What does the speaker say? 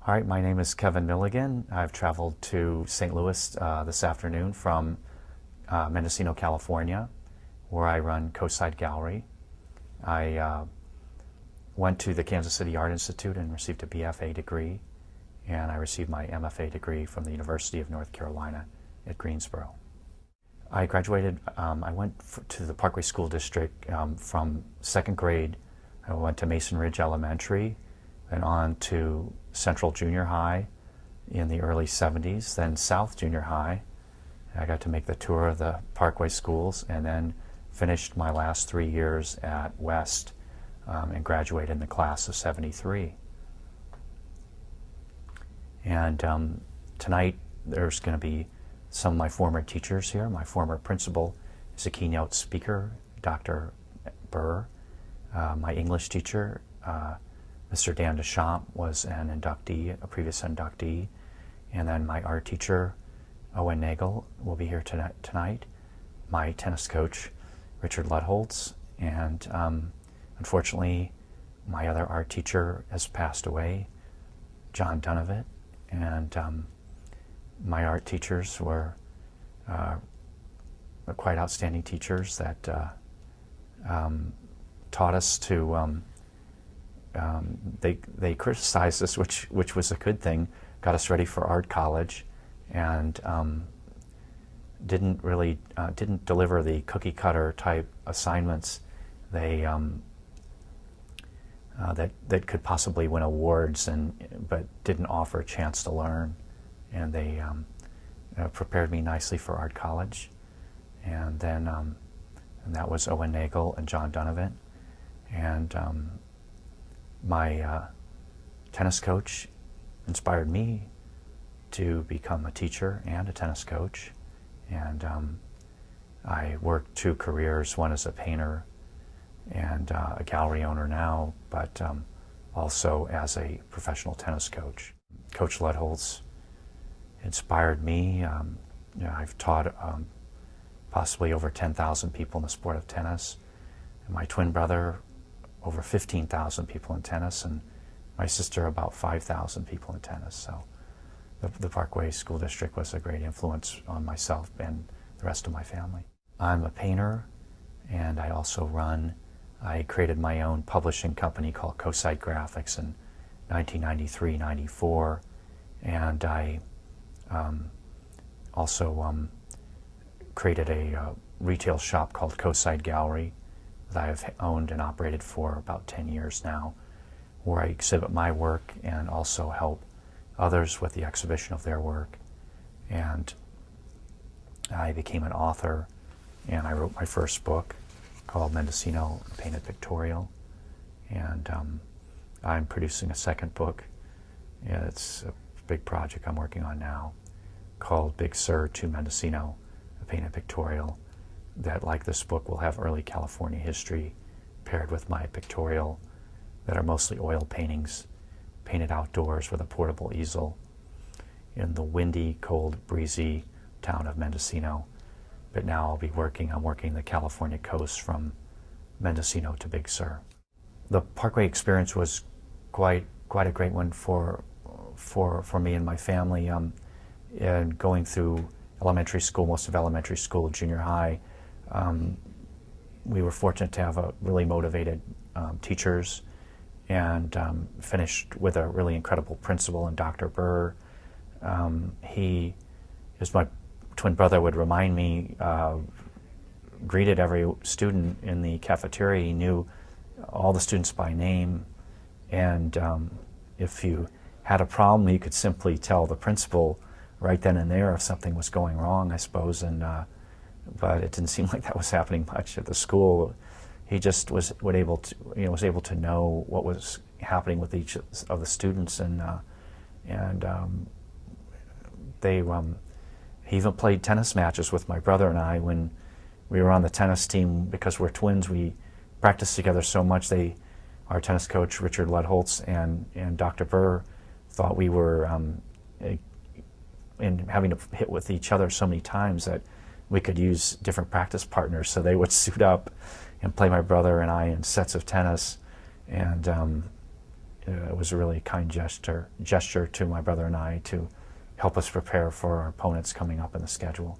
All right, my name is Kevin Milligan. I've traveled to St. Louis this afternoon from Mendocino, California, where I run Coastside Gallery. I went to the Kansas City Art Institute and received a BFA degree, and I received my MFA degree from the University of North Carolina at Greensboro. I graduated, I went to the Parkway School District from second grade. I went to Mason Ridge Elementary and on to Central Junior High in the early 70s, then South Junior High. I got to make the tour of the Parkway schools and then finished my last 3 years at West and graduated in the class of 73. And tonight there's going to be some of my former teachers here. My former principal is a keynote speaker, Dr. Burr. My English teacher, Mr. Dan Deschamps, was an inductee, a previous inductee. And then my art teacher, Owen Nagel, will be here tonight. My tennis coach, Richard Ludholtz. And unfortunately, my other art teacher has passed away, John Dunovit. And my art teachers were quite outstanding teachers that taught us to they criticized us, which was a good thing, got us ready for art college, and didn't deliver the cookie cutter type assignments they that could possibly win awards, but didn't offer a chance to learn. And they prepared me nicely for art college. And then and that was Owen Nagel and John Dunovit. And my tennis coach inspired me to become a teacher and a tennis coach. And I worked 2 careers, one as a painter and a gallery owner now, but also as a professional tennis coach. Coach Ludholtz inspired me. I've taught possibly over 10,000 people in the sport of tennis. And my twin brother, over 15,000 people in tennis, and my sister, about 5,000 people in tennis. So the Parkway School District was a great influence on myself and the rest of my family. I'm a painter, and I created my own publishing company called Coastside Graphics in 1993-94, and I also created a retail shop called Coastside Gallery that I have owned and operated for about 10 years now, where I exhibit my work and also help others with the exhibition of their work. And I became an author, and I wrote my first book called Mendocino, Painted Pictorial. And I'm producing a second book. It's a big project I'm working on now called Big Sur to Mendocino, a Painted Pictorial, that, like this book, will have early California history paired with my pictorial that are mostly oil paintings painted outdoors with a portable easel in the windy, cold, breezy town of Mendocino. But now I'm working the California coast from Mendocino to Big Sur. The Parkway experience was quite a great one for me and my family. And going through elementary school, most of elementary school, junior high, we were fortunate to have really motivated teachers, and finished with a really incredible principal in Dr. Burr. He, as my twin brother would remind me, greeted every student in the cafeteria. He knew all the students by name, and if you had a problem, you could simply tell the principal right then and there if something was going wrong, I suppose. And but it didn't seem like that was happening much at the school. He just was able to know what was happening with each of the students, and he even played tennis matches with my brother and I when we were on the tennis team. Because we're twins, we practiced together so much. Our tennis coach, Richard Ludholtz, and Dr. Burr thought we were in having to hit with each other so many times that we could use different practice partners. So they would suit up and play my brother and I in sets of tennis, and it was a really kind gesture to my brother and I to help us prepare for our opponents coming up in the schedule.